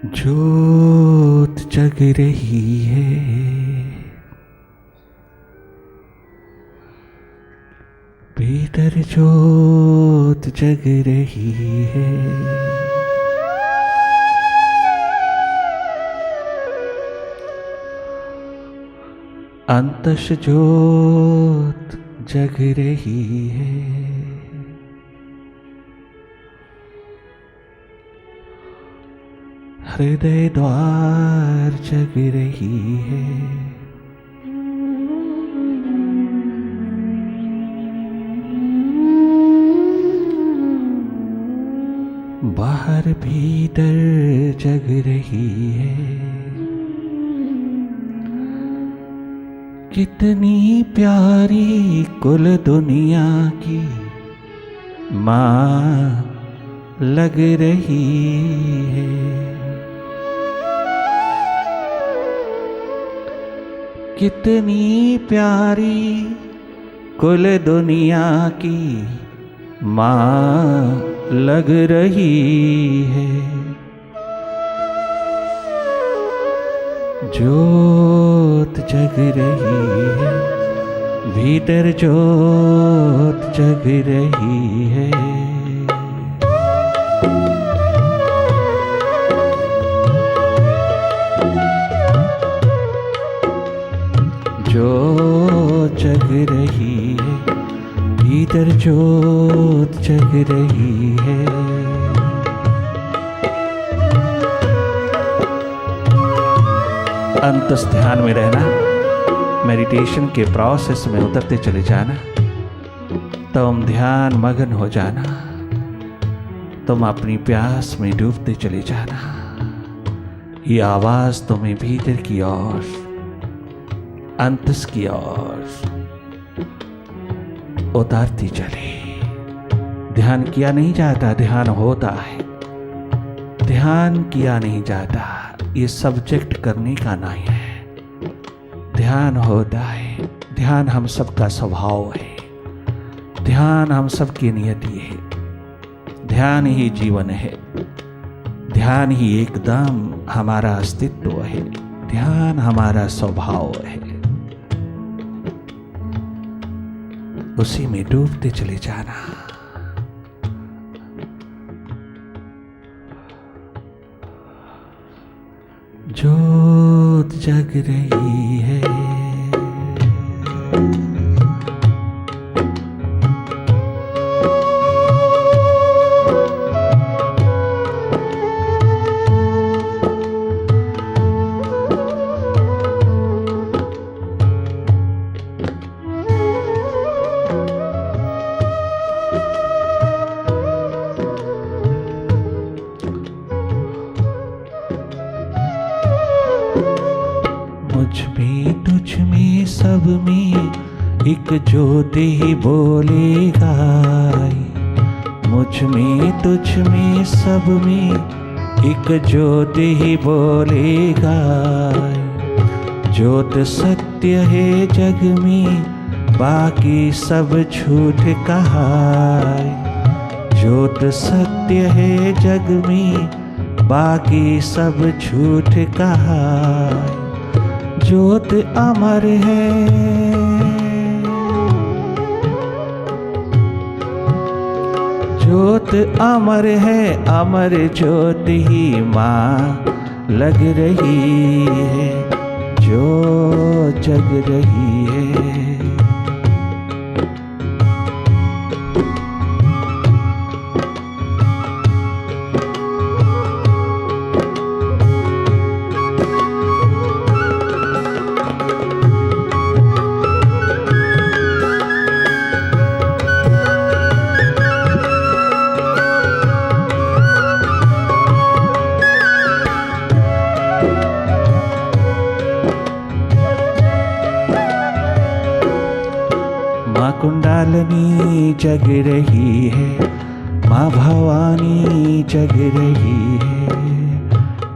ज्योत जग रही है, भीतर ज्योत जग रही है। अंतश ज्योत जग रही है, हृदय द्वार जग रही है। बाहर भीतर जग रही है। कितनी प्यारी कुल दुनिया की माँ लग रही है। कितनी प्यारी कुल दुनिया की माँ लग रही है। ज्योत जग रही है, भीतर ज्योत जग रही है। ज्योत जग रही है, भीतर ज्योत जग रही है। अंतस ध्यान में रहना, मेडिटेशन के प्रोसेस में उतरते चले जाना। तुम ध्यान मग्न हो जाना, तुम अपनी प्यास में डूबते चले जाना। ये आवाज तुम्हें भीतर की ओर, अंतस की ओर उतारती चले। ध्यान किया नहीं जाता, ध्यान होता है। ध्यान किया नहीं जाता, ये सब्जेक्ट करने का नहीं है। ध्यान होता है। ध्यान हम सबका स्वभाव है। ध्यान हम सबकी नियति है। ध्यान ही जीवन है। ध्यान ही एकदम हमारा अस्तित्व है। ध्यान हमारा स्वभाव है। उसी में डूबते चले जाना। ज्योत जग रही है। मुझ में तुझ में सब में एक ज्योति ही बोलेगा। मुझ में तुझ में सब में एक ज्योति ही बोलेगा। ज्योत सत्य है जग में, बाकी सब झूठ कहा। ज्योत सत्य है जग में, बाकी सब झूठ कहा। ज्योत अमर है। ज्योत अमर है, अमर ज्योत ही माँ लग रही है। ज्योत जग रही है। माँ कुंडालिनी जग रही है। माँ भवानी जग रही है।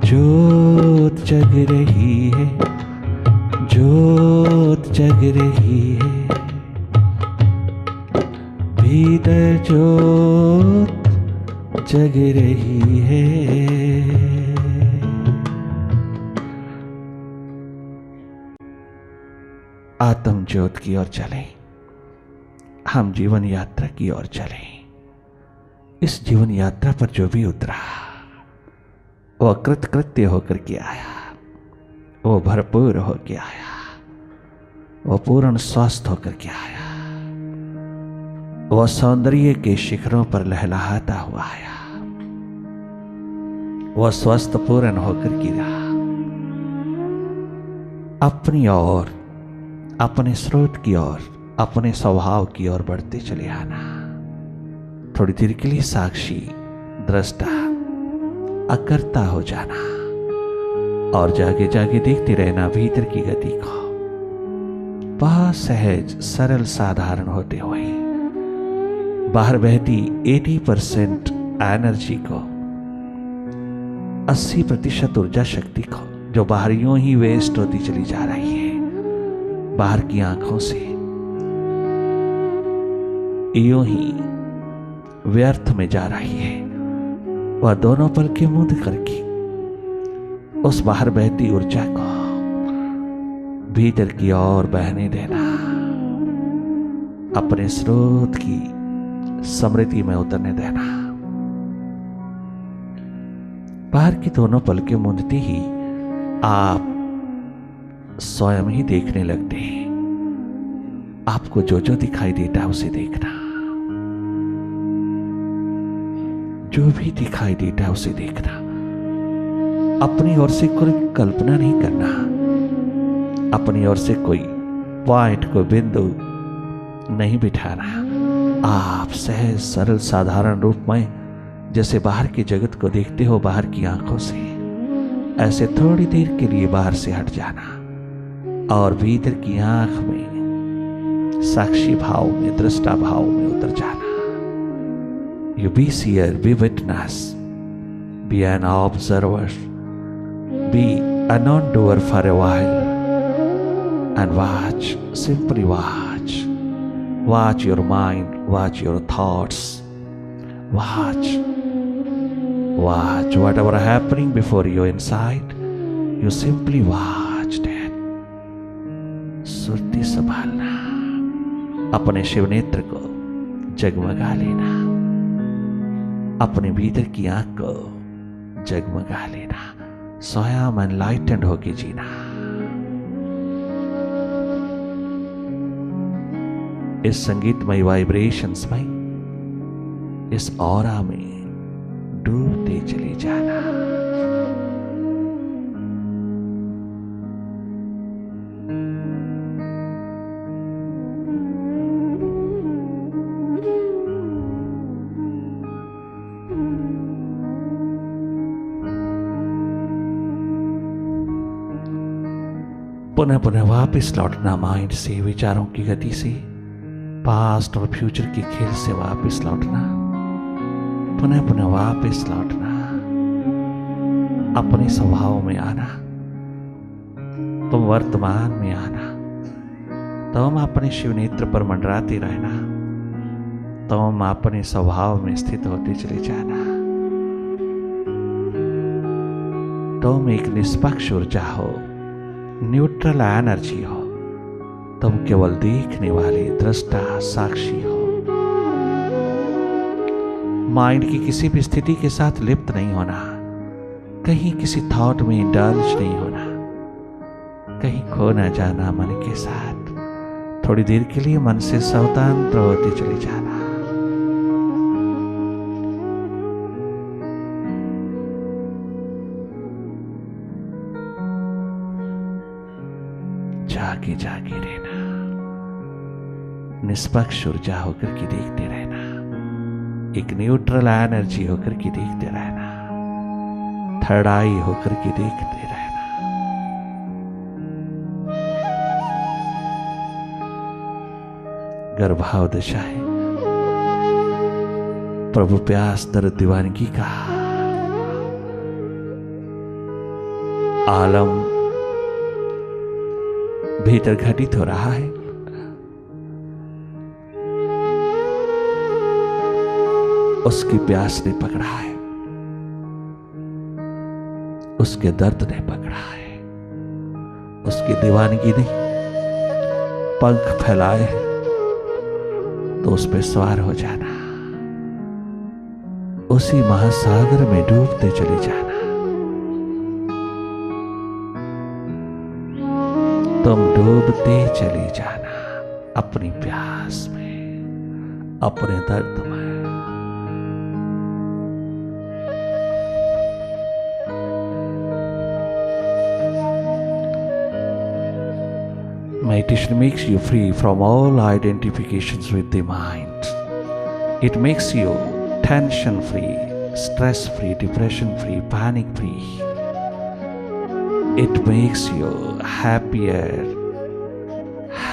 ज्योत जग रही है। ज्योत जग रही है। भीतर ज्योत जग रही है। आत्म ज्योत की ओर चलें, हम जीवन यात्रा की ओर चलें। इस जीवन यात्रा पर जो भी उतरा वो कृतकृत्य होकर के आया, वो भरपूर होकर आया, वो पूर्ण स्वस्थ होकर के आया, वो सौंदर्य के शिखरों पर लहलहाता हुआ आया, वो स्वस्थ पूर्ण होकर के रहा। अपनी ओर, अपने स्रोत की ओर, अपने स्वभाव की ओर बढ़ते चले आना। थोड़ी देर के लिए साक्षी, दृष्टा, अकर्ता हो जाना और जागे जागे देखते रहना भीतर की गति को, बहुत सहज सरल साधारण होते हुए बाहर बहती 80% एनर्जी को, 80% ऊर्जा शक्ति को, जो बाहर यूं ही वेस्ट होती चली जा रही है, बाहर की आंखों से यूं ही व्यर्थ में जा रही है, वह दोनों पलकें मूंद करके उस बाहर बहती ऊर्जा को भीतर की ओर बहने देना, अपने स्रोत की समृद्धि में उतरने देना। बाहर की दोनों पलकें मूंदते ही आप स्वयं ही देखने लगते हैं। आपको जो जो दिखाई देता है उसे देखना, जो भी दिखाई देता है उसे देखना। अपनी ओर से कोई कल्पना नहीं करना, अपनी ओर से कोई पॉइंट, को बिंदु नहीं बिठाना। आप सहज सरल साधारण रूप में जैसे बाहर की जगत को देखते हो बाहर की आंखों से, ऐसे थोड़ी देर के लिए बाहर से हट जाना और भीतर की आंख में साक्षी भाव में, दृष्टा भाव में उतर जाना। You be seer, be witness, be an observer, be a non-doer for a while, and watch, simply watch. Watch your mind, watch your thoughts, watch whatever happening before you inside, you simply watch that. Surti संभालना, अपने शिव नेत्र को जगमगा लेना, अपने भीतर की आंख को जगमगा लेना, स्वयं एनलाइटेंड होके जीना। इस संगीतमय वाइब्रेशंस में, इस ऑरा में डूबते चले जाना। पुनः पुनः वापस लौटना माइंड से, विचारों की गति से, पास्ट और फ्यूचर के खेल से वापस लौटना, पुनः पुनः वापस लौटना, अपने स्वभाव में आना, तुम वर्तमान में आना, तुम अपने शिव नेत्र पर मंडराते रहना, तुम अपने स्वभाव में स्थित होते चले जाना। तुम एक निष्पक्ष ऊर्जा हो, न्यूट्रल एनर्जी हो, तुम केवल देखने वाले दृष्टा साक्षी हो। माइंड की किसी भी स्थिति के साथ लिप्त नहीं होना, कहीं किसी थॉट में इंडल्ज नहीं होना, कहीं खो न जाना मन के साथ। थोड़ी देर के लिए मन से स्वतंत्र होते चले जाना। जागे जागे रहना, निष्पक्ष ऊर्जा होकर के देखते रहना, एक न्यूट्रल एनर्जी होकर के देखते रहना, थर्ड आई होकर के देखते रहना। गर्भाव दशा है, प्रभु प्यास दर्द दीवानगी का आलम भीतर घटित हो रहा है। उसकी प्यास ने पकड़ा है, उसके दर्द ने पकड़ा है, उसकी दीवानगी ने पंख फैलाए तो उस पर सवार हो जाना, उसी महासागर में डूबते चले जाना। तुम डूबते चले जाना अपनी प्यास में, अपने दर्द में। Meditation makes you free from all identifications with the mind. It makes you tension-free, stress-free, depression-free, panic-free. It makes you happier,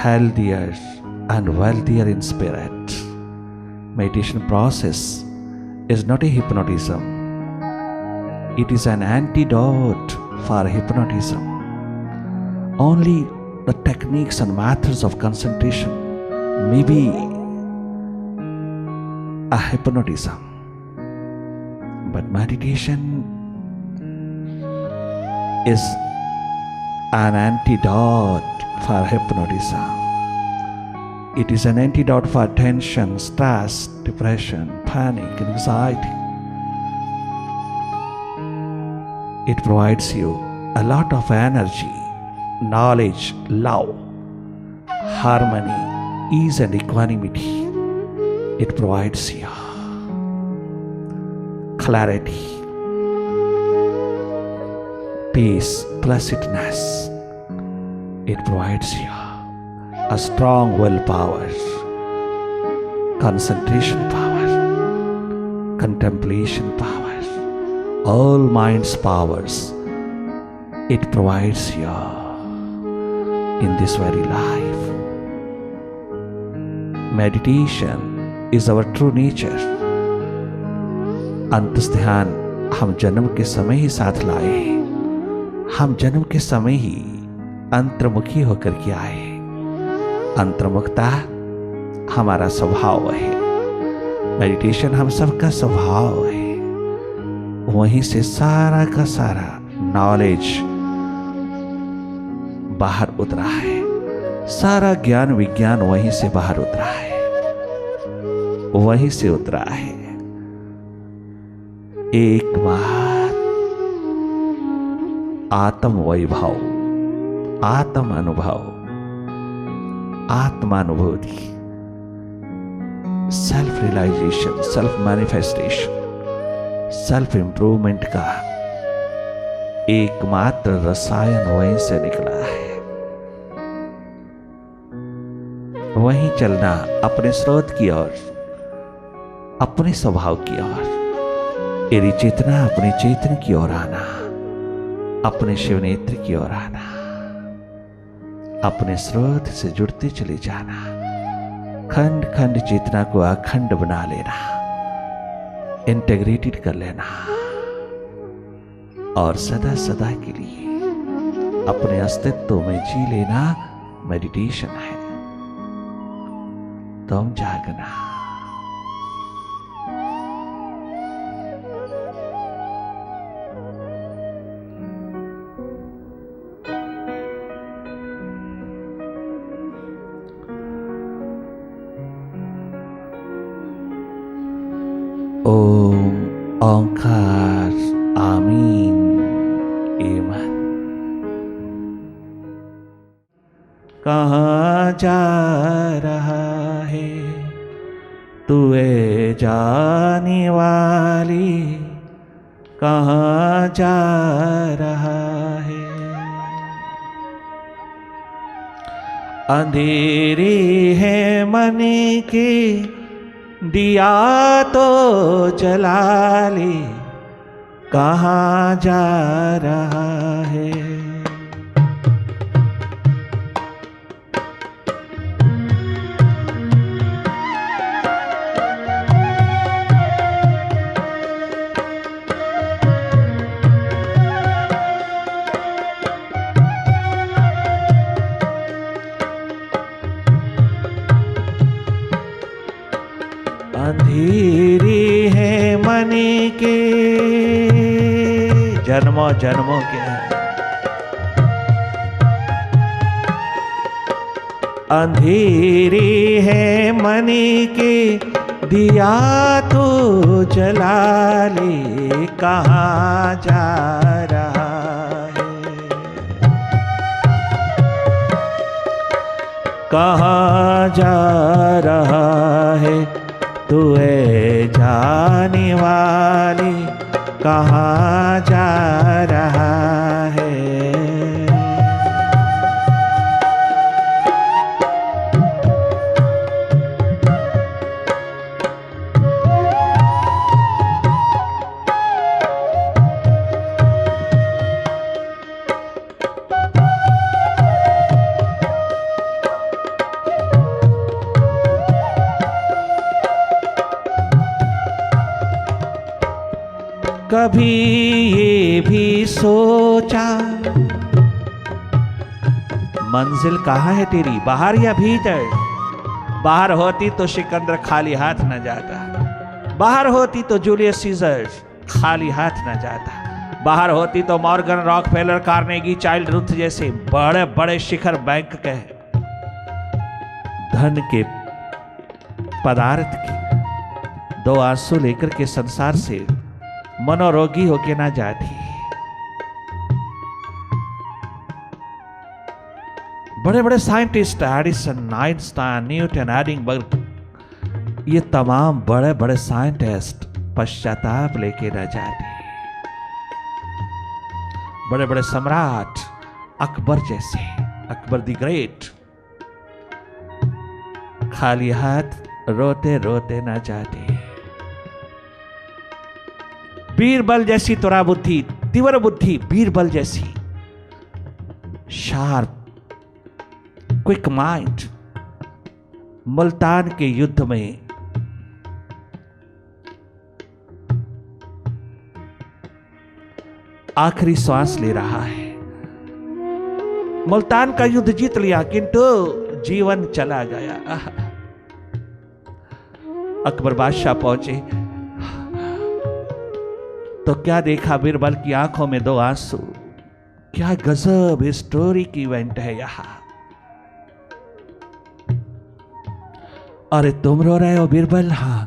healthier, and wealthier in spirit. Meditation process is not a hypnotism. It is an antidote for hypnotism. Only the techniques and methods of concentration may be a hypnotism, but meditation is an antidote for hypnotism. It is an antidote for tension, stress, depression, panic, anxiety. It provides you a lot of energy, knowledge, love, harmony, ease and equanimity. It provides you clarity, peace, blessedness. It provides you a strong willpower, concentration power, contemplation power, all mind's powers. It provides you in this very life. Meditation is our true nature. अंतस ध्यान हम जन्म के समय ही साथ लाए, हम जन्म के समय ही अंतर्मुखी होकर के आए। अंतर्मुखता हमारा स्वभाव है, मेडिटेशन हम सबका स्वभाव है। वहीं से सारा का सारा नॉलेज बाहर उतरा है, सारा ज्ञान विज्ञान वहीं से बाहर उतरा है, वहीं से उतरा है। एक बार आत्म वैभव, आत्म अनुभव, आत्मानुभूति, self realization, self manifestation, self improvement का एकमात्र रसायन वहीं से निकला है। वहीं चलना, अपने स्रोत की ओर, अपने स्वभाव की ओर। यदि चेतना अपने चेतन की ओर आना, अपने शिव नेत्र की ओर आना, अपने स्रोत से जुड़ते चले जाना, खंड खंड चेतना को अखंड बना लेना, इंटीग्रेटेड कर लेना और सदा सदा के लिए अपने अस्तित्व में जी लेना मेडिटेशन है। तुम जागना। ओम ओंकार आमीन एमन। कहाँ जा रहा है तू ए जाने वाली, कहाँ जा रहा है। अंधेरी है मन की दिया तो जला ले, कहाँ जा रहा है। अंधेरी है मन के जन्मों जन्मों के, अंधेरी है मन के दिया तो जला ले, कहाँ जा रहा है, कहाँ जा रहा है तू ऐ जाने वाले, कहाँ जा रहा है। कभी ये भी सोचा मंजिल कहाँ है तेरी, बाहर या भीतर। बाहर होती तो सिकंदर खाली हाथ न जाता, बाहर होती तो जूलियस सीजर खाली हाथ न जाता, बाहर होती तो Morgan, Rockefeller, Carnegie, child Ruth जैसे बड़े बड़े शिखर बैंक के धन के पदार्थ के दो आंसू लेकर के संसार से मनोरोगी होके ना जाती। बड़े बड़े साइंटिस्ट एडिसन, आइंस्टाइन, न्यूटन, एडिंबर्ग, ये तमाम बड़े बड़े साइंटिस्ट पश्चाताप लेके ना जाते। बड़े बड़े सम्राट अकबर जैसे, अकबर द ग्रेट, खाली हाथ रोते रोते ना जाते। बीरबल जैसी त्वरा बुद्धि, तीव्र बुद्धि, बीरबल जैसी शार्प क्विक माइंड मुल्तान के युद्ध में आखिरी श्वास ले रहा है। मुल्तान का युद्ध जीत लिया किंतु जीवन चला गया। अकबर बादशाह पहुंचे तो क्या देखा, बीरबल की आंखों में दो आंसू। क्या गजब स्टोरी की इवेंट है यहां। अरे तुम रो रहे हो बीरबल? हाँ,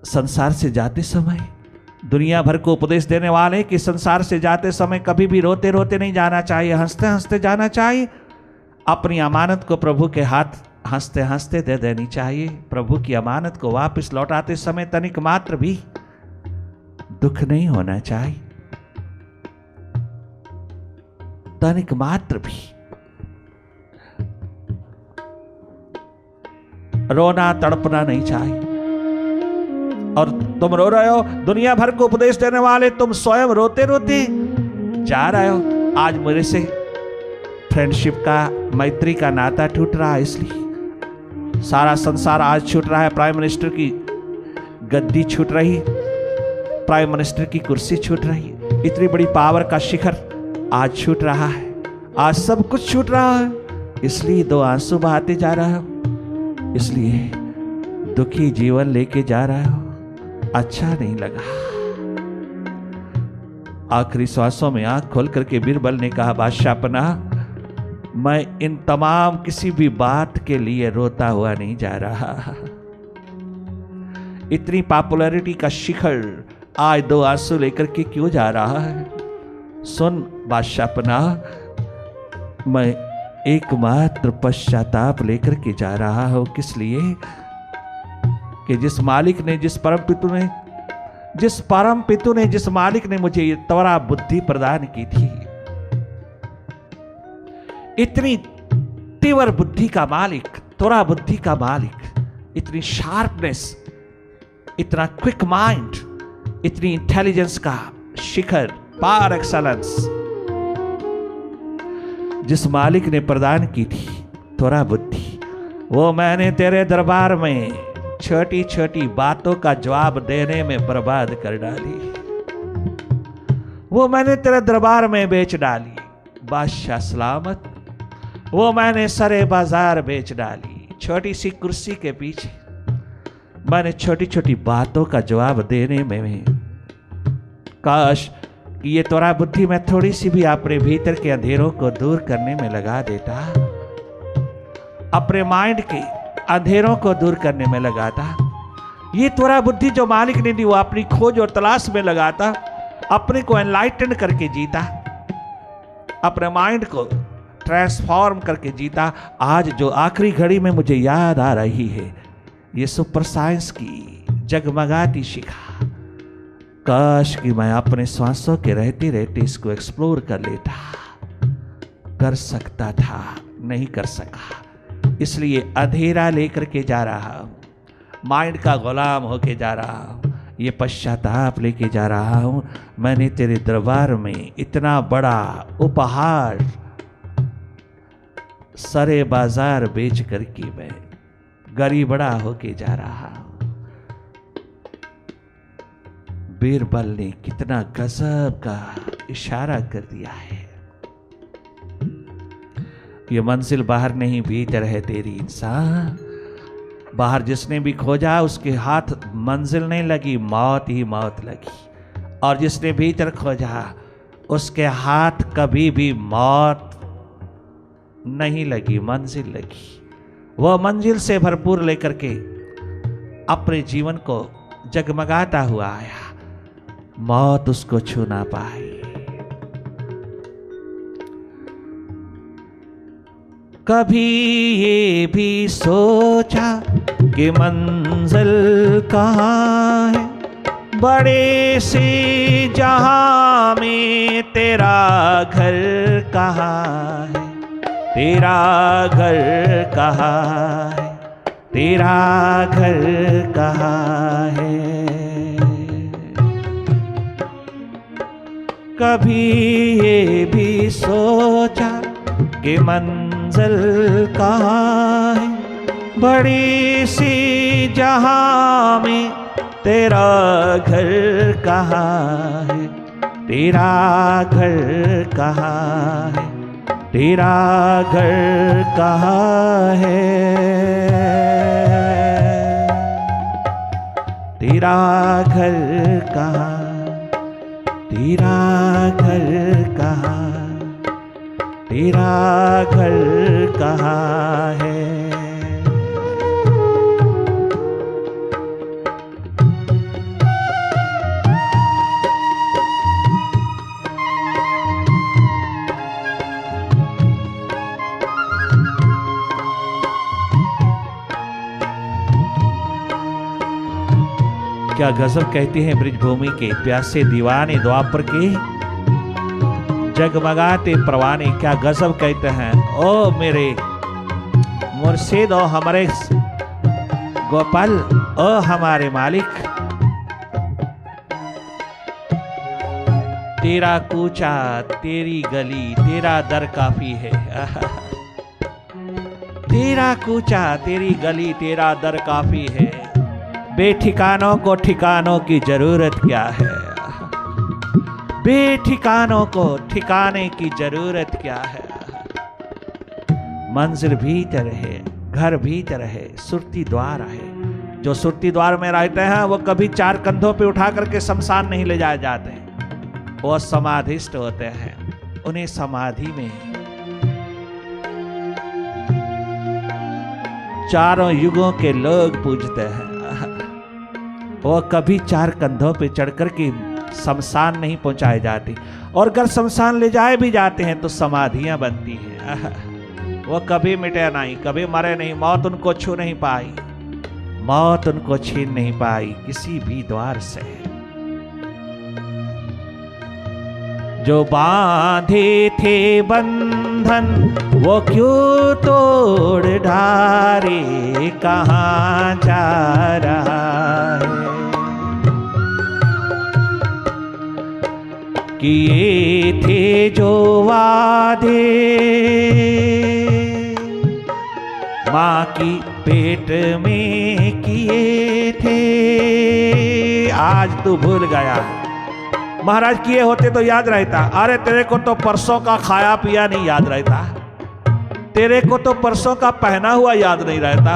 संसार से जाते समय दुनिया भर को उपदेश देने वाले कि संसार से जाते समय कभी भी रोते रोते नहीं जाना चाहिए, हंसते हंसते जाना चाहिए। अपनी अमानत को प्रभु के हाथ हंसते हंसते दे देनी चाहिए। प्रभु की अमानत को वापस लौटाते समय तनिक मात्र भी दुख नहीं होना चाहिए, तनिक मात्र भी। रोना तड़पना नहीं चाहिए। और तुम रो रहे हो, दुनिया भर को उपदेश देने वाले, तुम स्वयं रोते रोते जा रहे हो। आज मेरे से फ्रेंडशिप का, मैत्री का नाता टूट रहा है, इसलिए सारा संसार आज छूट रहा है। प्राइम मिनिस्टर की गद्दी छूट रही, प्राइम मिनिस्टर की कुर्सी छूट रही, इतनी बड़ी पावर का शिखर आज छूट रहा है, आज सब कुछ छूट रहा है। इसलिए दो आंसू बहाते जा रहा हो, इसलिए दुखी जीवन लेके जा रहा हो, अच्छा नहीं लगा। आखिरी श्वासों में आंख खोल करके बीरबल ने कहा, बादशाह पनाह, मैं इन तमाम किसी भी बात के लिए रोता हुआ नहीं जा रहा। इतनी पॉपुलैरिटी का शिखर आज दो आंसू लेकर के क्यों जा रहा है? सुन बादशाह पनाह, मैं एकमात्र पश्चाताप लेकर के जा रहा हूं। किस लिए? कि जिस मालिक ने, जिस परम पितु ने, जिस मालिक ने मुझे ये त्वरा बुद्धि प्रदान की थी, इतनी तीव्र बुद्धि का मालिक, त्वरा बुद्धि का मालिक, इतनी शार्पनेस, इतना क्विक माइंड, इतनी इंटेलिजेंस का शिखर, पार एक्सलेंस जिस मालिक ने प्रदान की थी त्वरा बुद्धि, वो मैंने तेरे दरबार में छोटी छोटी बातों का जवाब देने में बर्बाद कर डाली। वो मैंने तेरे दरबार में बेच डाली। बादशाह सलामत, वो मैंने सरे बाजार बेच डाली। छोटी सी कुर्सी के पीछे मैंने छोटी छोटी बातों का जवाब देने में, काश कि ये त्वरा बुद्धि में थोड़ी सी भी अपने भीतर के अंधेरों को दूर करने में लगा देता। अपने माइंड के अंधेरों को दूर करने में लगाता। ये त्वरा बुद्धि जो मालिक ने दी वो अपनी खोज और तलाश में लगाता, अपने को एनलाइटन करके जीता, अपने माइंड को ट्रांसफॉर्म करके जीता। आज जो आखिरी घड़ी में मुझे याद आ रही है, ये सुपर साइंस की जगमगाती शिखा। काश कि मैं अपने सांसों के रहते रहते इसको एक्सप्लोर कर लेता। कर सकता था, नहीं कर सका, इसलिए अंधेरा लेकर के जा रहा हूं, माइंड का गुलाम होके जा रहा हूं, ये पश्चाताप लेके जा रहा हूं। मैंने तेरे दरबार में इतना बड़ा उपहार सरे बाजार बेच करके मैं गरीबड़ा होके जा रहा हूं। बीरबल ने कितना गजब का इशारा कर दिया है। ये मंजिल बाहर नहीं भीतर है तेरी इंसान। बाहर जिसने भी खोजा उसके हाथ मंजिल नहीं लगी, मौत ही मौत लगी। और जिसने भीतर खोजा उसके हाथ कभी भी मौत नहीं लगी, मंजिल लगी। वह मंजिल से भरपूर लेकर के अपने जीवन को जगमगाता हुआ आया, मौत उसको छू ना पाई। कभी ये भी सोचा कि मंजिल कहाँ है, बड़े से जहां में तेरा घर कहाँ है, तेरा घर कहाँ है, तेरा घर कहाँ है। कभी ये भी सोचा कि मंजिल कहाँ है, बड़ी सी जहां में तेरा घर कहाँ है, तेरा घर कहाँ है, तेरा घर कहाँ है, तेरा घर कहाँ, तेरा घर कहाँ, तेरा घर कहाँ है। क्या गजब कहते हैं ब्रिजभूमि के प्यासे दीवाने द्वापर के जगमगाते परवाने। क्या गजब कहते हैं। ओ मेरे मुर्शिद, ओ हमारे गोपाल, ओ हमारे मालिक, तेरा कूचा तेरी गली तेरा दर काफी है। तेरा कूचा तेरी गली तेरा दर काफी है, बेठिकानों को ठिकानों की जरूरत क्या है, बेठिकानों को ठिकाने की जरूरत क्या है। मंजिल भीतर है, घर भीतर है, सुरती द्वार है। जो सुरती द्वार में रहते हैं वो कभी चार कंधों पे उठा करके शमशान नहीं ले जाए जाते, वो समाधिस्थ होते हैं। उन्हें समाधि में चारों युगों के लोग पूजते हैं। वो कभी चार कंधों पे चढ़ कर के शमशान नहीं पहुंचाए जाते, और अगर शमशान ले जाए भी जाते हैं तो समाधियां बनती हैं। वो कभी मिटे नहीं, कभी मरे नहीं, मौत उनको छू नहीं पाई, मौत उनको छीन नहीं पाई किसी भी द्वार से। जो बांधे थे बंधन वो क्यों तोड़ ढारे, कहाँ जा रहा है। किए थे जो वादे माँ की पेट में किए थे, आज तू भूल गया। महाराज किए होते तो याद रहता। अरे तेरे को तो परसों का खाया पिया नहीं याद रहता, तेरे को तो परसों का पहना हुआ याद नहीं रहता,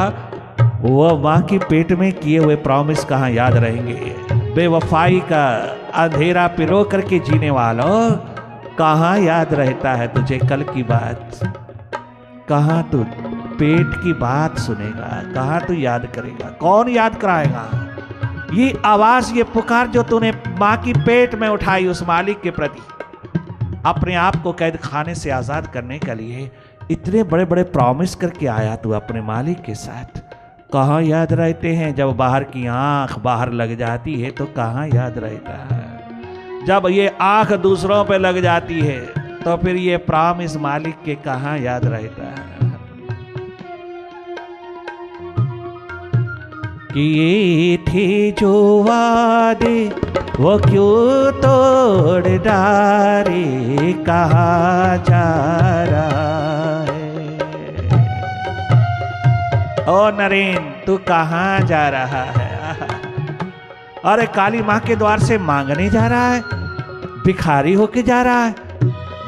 वो माँ की पेट में किए हुए प्रॉमिस कहाँ याद रहेंगे। बेवफाई का अंधेरा पिरो करके जीने वालों, कहाँ याद रहता है तुझे कल की बात, कहाँ पेट की बात सुनेगा, कहाँ तू याद करेगा, कौन याद कराएगा। ये आवाज, ये पुकार जो तूने माँ की पेट में उठाई उस मालिक के प्रति, अपने आप को कैद खाने से आजाद करने के लिए इतने बड़े बड़े प्रॉमिस करके आया तू अपने मालिक के साथ, कहाँ याद रहते हैं। जब बाहर की आंख बाहर लग जाती है तो कहाँ याद रहता है। जब ये आंख दूसरों पे लग जाती है तो फिर ये प्रॉमिस मालिक के कहाँ याद रहता है। कि ये थे जो वादे वो क्यों तोड़ डारे, कहाँ जा रहा है। ओ नरेन तू कहाँ जा रहा है। अरे काली माँ के द्वार से मांगने जा रहा है, भिखारी होके जा रहा है,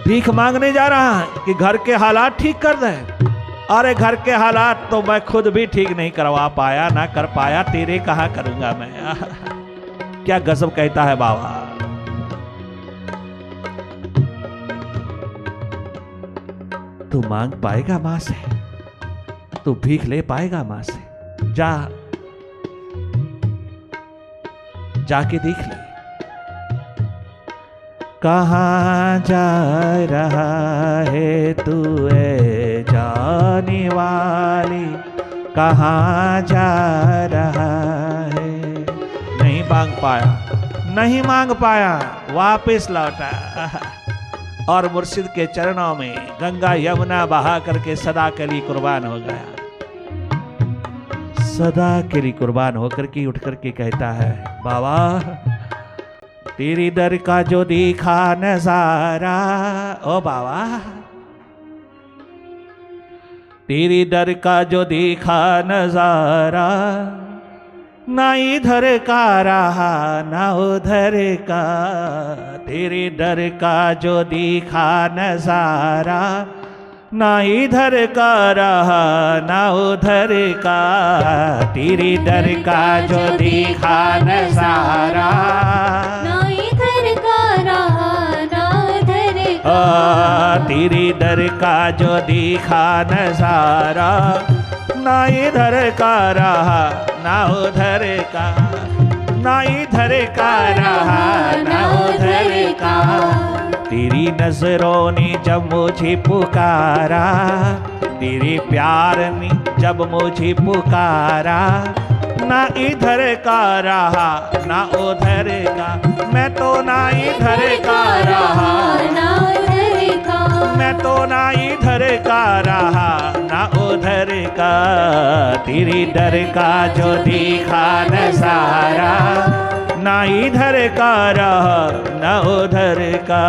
भीख मांगने जा रहा है कि घर के हालात ठीक कर दे। अरे घर के हालात तो मैं खुद भी ठीक नहीं करवा पाया, ना कर पाया, तेरे कहाँ करूंगा मैं। क्या गजब कहता है बाबा। तू मांग पाएगा मां से, तू भीख ले पाएगा मां से, जा जाके देख ले। कहाँ जा रहा है तू ए जाने वाली, कहाँ जा रहा है। नहीं मांग पाया, नहीं मांग पाया, वापस लौटा और मुर्शिद के चरणों में गंगा यमुना बहा करके सदा के लिए कुर्बान हो गया। सदा के लिए कुर्बान होकर के उठ करके कहता है, बाबा तेरी दर का जो देखा नजारा, ओ बाबा तेरी दर का जो देखा नजारा, ना इधर का रहा ना उधर का। तेरे दर का जो देखा नजारा, ना इधर का रहा ना उधर का। तेरी दर का जो देखा नजारा, ना इधर का रहा ना उधर का। तेरी दर का जो देखा नजारा, ना इधर का रहा ना उधर का। ना इधर का रहा ना उधर का। तेरी नजरों ने जब मुझे पुकारा, तेरे प्यार ने जब मुझे पुकारा, ना इधर का रहा ना उधर का। मैं तो ना इधर का रहा ना उधर का। मैं तो ना इधर का रहा ना उधर का। तेरी दर का जो देखा नजारा, ना इधर का रहा ना उधर का।